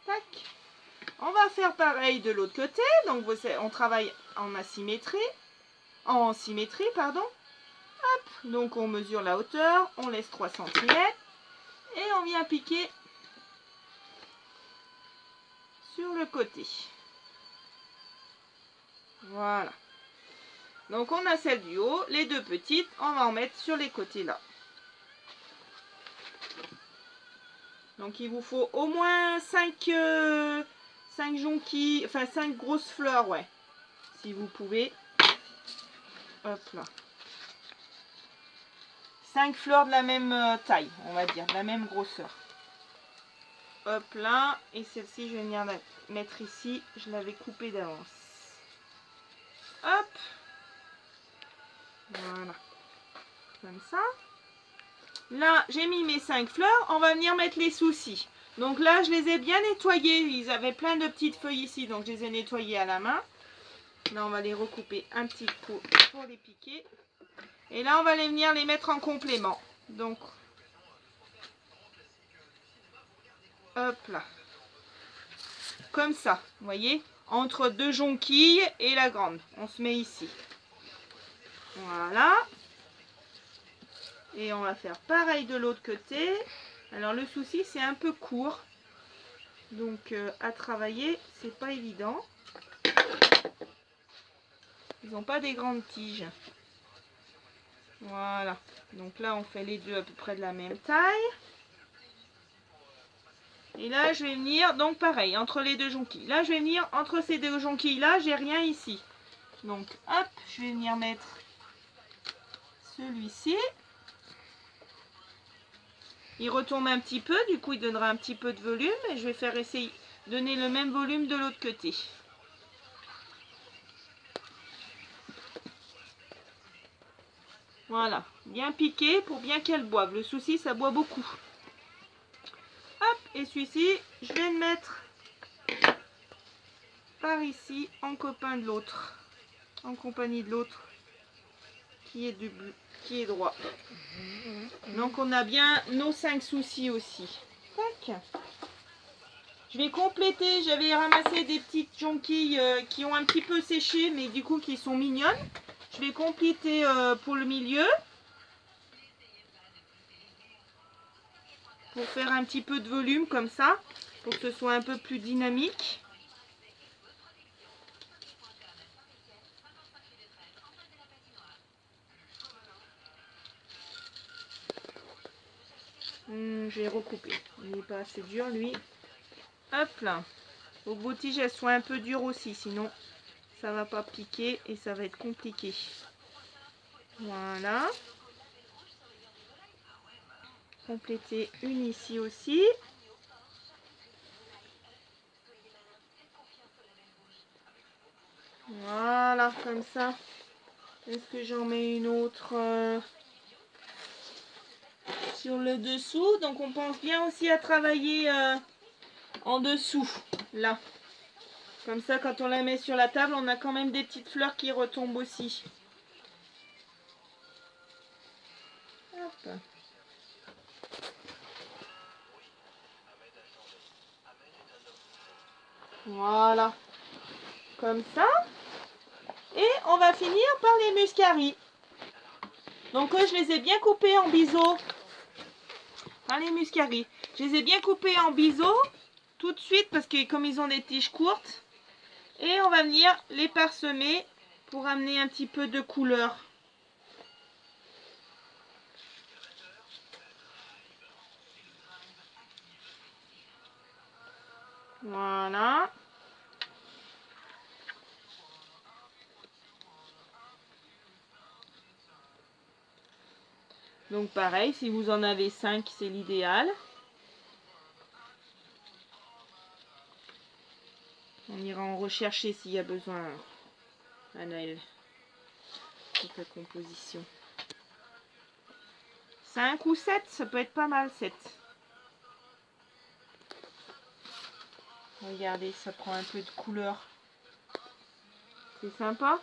Tac. On va faire pareil de l'autre côté. Donc on travaille en asymétrie. En symétrie, pardon. Hop. Donc on mesure la hauteur. On laisse 3 cm. Et on vient piquer sur le côté. Voilà. Donc on a celle du haut. Les deux petites, on va en mettre sur les côtés là. Donc il vous faut au moins 5 jonquilles, enfin 5 grosses fleurs, ouais. Si vous pouvez. Hop là. 5 fleurs de la même taille, on va dire, de la même grosseur. Hop là. Et celle-ci, je vais venir la mettre ici. Je l'avais coupée d'avance. Hop. Voilà. Comme ça. Là, j'ai mis mes 5 fleurs. On va venir mettre les soucis. Donc là, je les ai bien nettoyés. Ils avaient plein de petites feuilles ici. Donc, je les ai nettoyés à la main. Là, on va les recouper un petit peu pour les piquer. Et là, on va venir les mettre en complément. Donc, hop là. Comme ça, vous voyez, entre deux jonquilles et la grande. On se met ici. Voilà. Et on va faire pareil de l'autre côté. Alors, le souci, c'est un peu court. Donc, à travailler, c'est pas évident. Ils n'ont pas des grandes tiges. Voilà. Donc là, on fait les deux à peu près de la même taille. Et là, je vais venir, donc pareil, entre les deux jonquilles. Là, je vais venir entre ces deux jonquilles-là, j'ai rien ici. Donc, hop, je vais venir mettre celui-ci. Il retombe un petit peu, du coup, il donnera un petit peu de volume. Et je vais faire essayer de donner le même volume de l'autre côté. Voilà, bien piqué pour bien qu'elle boive. Le souci, ça boit beaucoup. Hop, et celui-ci, je vais le mettre par ici, en copain de l'autre. En compagnie de l'autre qui est droit. Donc on a bien nos 5 soucis aussi. Tac. Je vais compléter, j'avais ramassé des petites jonquilles qui ont un petit peu séché mais du coup qui sont mignonnes. Je vais compléter pour le milieu. Pour faire un petit peu de volume comme ça. Pour que ce soit un peu plus dynamique. Je vais recouper. Il n'est pas assez dur lui. Hop là. Vos boutiges elles sont un peu dures aussi, sinon ça va pas piquer et ça va être compliqué. Voilà. Compléter une ici aussi. Voilà, comme ça. Est-ce que j'en mets une autre sur le dessous? Donc on pense bien aussi à travailler en dessous, là. Comme ça, quand on la met sur la table, on a quand même des petites fleurs qui retombent aussi. Hop. Voilà. Comme ça. Et on va finir par les muscaries. Donc je les ai bien coupés en biseaux. Enfin, les muscaries. Je les ai bien coupés en biseaux tout de suite parce que comme ils ont des tiges courtes. Et on va venir les parsemer pour amener un petit peu de couleur. Voilà. Donc pareil, si vous en avez 5, c'est l'idéal. On ira en rechercher s'il y a besoin à Noël. Toute la composition. 5 ou 7, ça peut être pas mal, 7. Regardez, ça prend un peu de couleur. C'est sympa.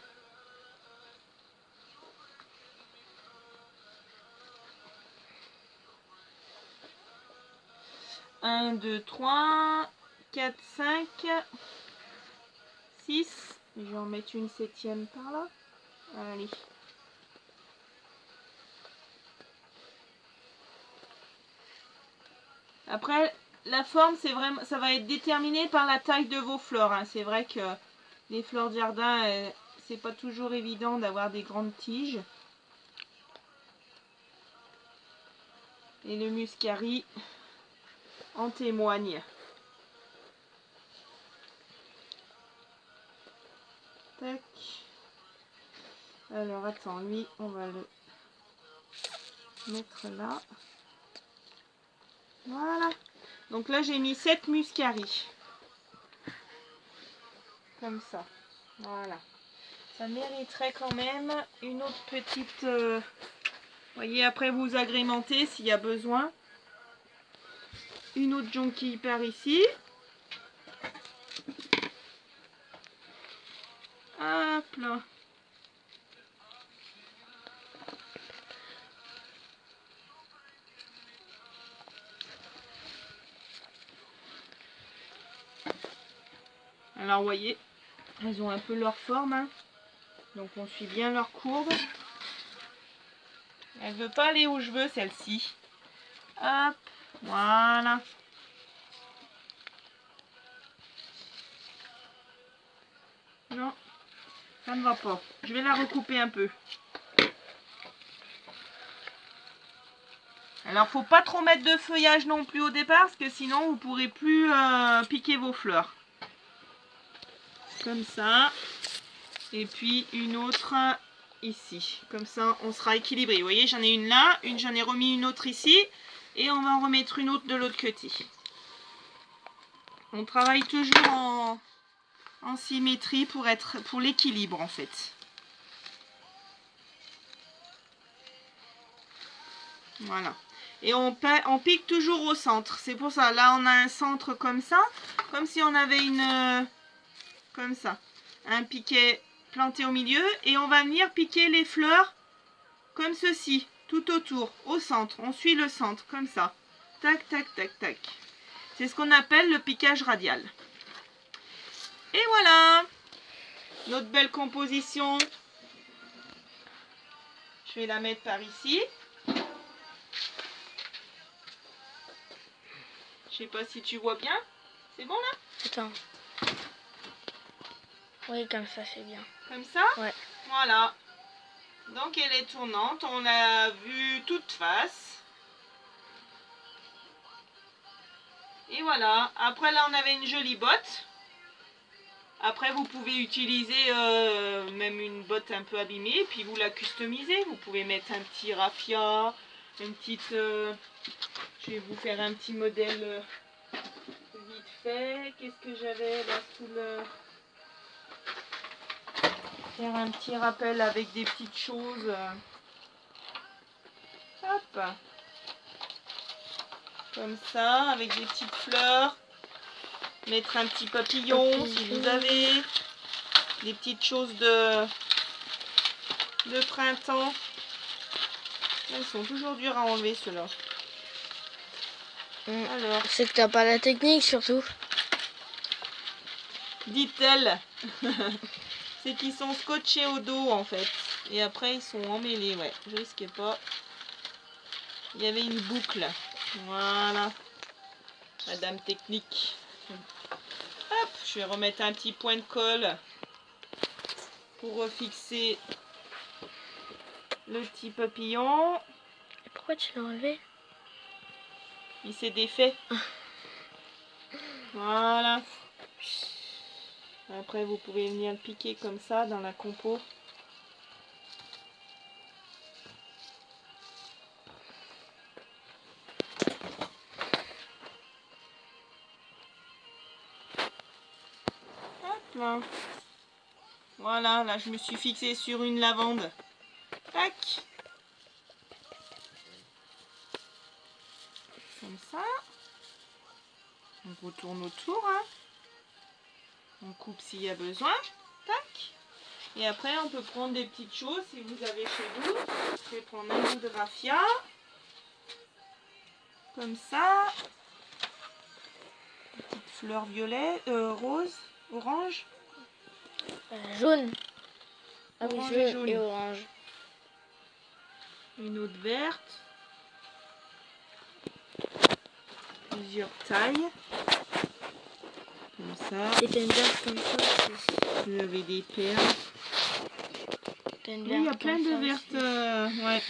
Un, 2, 3, 4, 5, 6. Je vais en mettre une 7e par là. Allez. Après, la forme, c'est vraiment, ça va être déterminé par la taille de vos fleurs. Hein. C'est vrai que les fleurs de jardin, c'est pas toujours évident d'avoir des grandes tiges. Et le muscari en témoigne. Tac. Alors attends, lui, on va le mettre là. Voilà. Donc là, j'ai mis 7 muscaris. Comme ça. Voilà. Ça mériterait quand même une autre petite... voyez, après vous agrémentez s'il y a besoin. Une autre jonquille par ici. Hop là. Alors vous voyez, elles ont un peu leur forme. Hein. Donc on suit bien leur courbe. Elle veut pas aller où je veux celle-ci. Hop, voilà. Non, ça ne va pas. Je vais la recouper un peu. Alors faut pas trop mettre de feuillage non plus au départ parce que sinon vous pourrez plus piquer vos fleurs. Comme ça. Et puis une autre ici. Comme ça on sera équilibré. Vous voyez, j'en ai une là, j'en ai remis une autre ici. Et on va en remettre une autre de l'autre côté. On travaille toujours en symétrie pour l'équilibre en fait. Voilà. Et on pique toujours au centre. C'est pour ça. Là, on a un centre comme ça. Comme si on avait comme ça. Un piquet planté au milieu. Et on va venir piquer les fleurs comme ceci. Tout autour. Au centre. On suit le centre. Comme ça. Tac, tac, tac, tac. C'est ce qu'on appelle le piquage radial. Et voilà. Notre belle composition. Je vais la mettre par ici. Je sais pas si tu vois bien. C'est bon là? Attends. Oui, comme ça c'est bien. Comme ça? Ouais. Voilà. Donc elle est tournante. On l'a vue toute face. Et voilà. Après là on avait une jolie botte. Après vous pouvez utiliser même une botte un peu abîmée. Puis vous la customisez. Vous pouvez mettre un petit raffia. Une petite... je vais vous faire un petit modèle vite fait. Qu'est-ce que j'avais là sous le... Faire un petit rappel avec des petites choses. Hop. Comme ça, avec des petites fleurs. Mettre un petit papillon si vous avez. Des petites choses de printemps. Ils sont toujours durs à enlever ceux-là. Alors, c'est que t'as pas la technique surtout. Dit-elle. C'est qu'ils sont scotchés au dos en fait. Et après ils sont emmêlés, ouais. Je risquais pas. Il y avait une boucle. Voilà. Madame technique. Hop, je vais remettre un petit point de colle pour refixer le petit papillon. Et pourquoi tu l'as enlevé? Il s'est défait. Voilà. Après vous pouvez venir le piquer comme ça dans la compo. Hop là. Voilà, là je me suis fixée sur une lavande. Tac. Comme ça. On retourne autour. Hein. On coupe s'il y a besoin. Tac. Et après, on peut prendre des petites choses si vous avez chez vous. Je vais prendre un bout de raffia. Comme ça. Une petite fleurs violet, rose, orange. Jaune. Ah oui, Orange et jaune et orange. Une autre verte. Plusieurs tailles. Comme ça. Et t'as une verte comme ça aussi. Vous avez des perles. T'as une Oui, il y a verte plein comme de ça vertes. aussi. Ouais.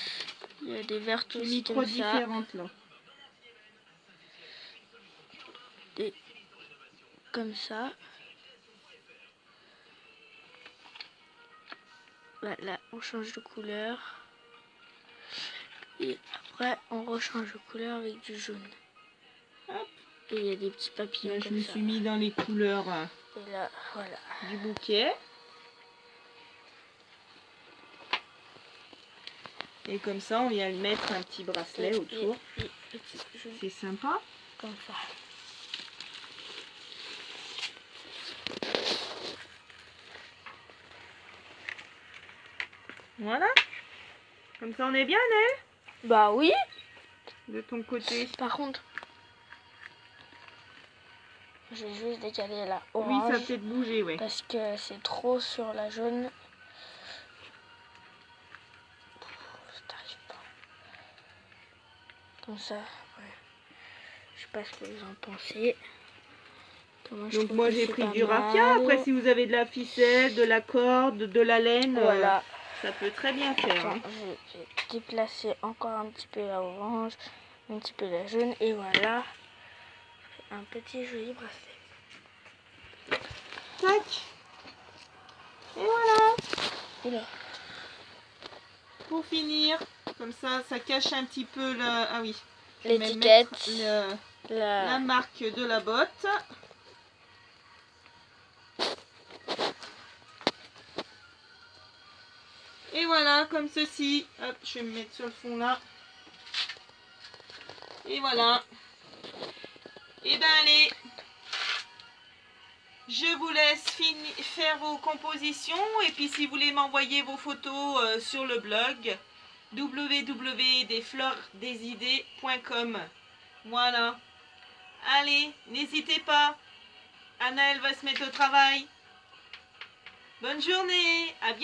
Il y a des vertes J'ai aussi mis comme 3 ça. différentes là. Et comme ça. Voilà, on change de couleur. Et après, on rechange de couleur avec du jaune. Hop. Et il y a des petits papillons Là, je comme me ça. suis mis dans les couleurs Et là, voilà. du bouquet. Et comme ça, on vient lui mettre un petit bracelet autour. C'est sympa. Comme ça. Voilà. Comme ça, on est bien, Nel, Bah oui. de ton côté. Par contre, je vais juste décaler la Oui, orange. ça a peut-être bougé, oui. Parce que c'est trop sur la jaune. Ça t'arrive pas. Comme ça, ouais. Je sais pas ce que vous en pensez. Donc moi j'ai pris du raffia. Après, si vous avez de la ficelle, de la corde, de la laine, voilà. ça peut très bien faire. Attends, je vais déplacer encore un petit peu la orange, un petit peu la jaune, et voilà. Un petit joli bracelet. Tac. Et voilà. Oula. Pour finir, comme ça cache un petit peu le... Ah oui. L'étiquette. La marque de la botte. Et voilà, comme ceci. Hop, je vais me mettre sur le fond là. Et voilà. Et ben allez. Je vous laisse faire vos compositions. Et puis si vous voulez m'envoyer vos photos sur le blog www.desfleursdesidées.com. Voilà. Allez, n'hésitez pas. Anna, elle va se mettre au travail. Bonne journée. À bientôt.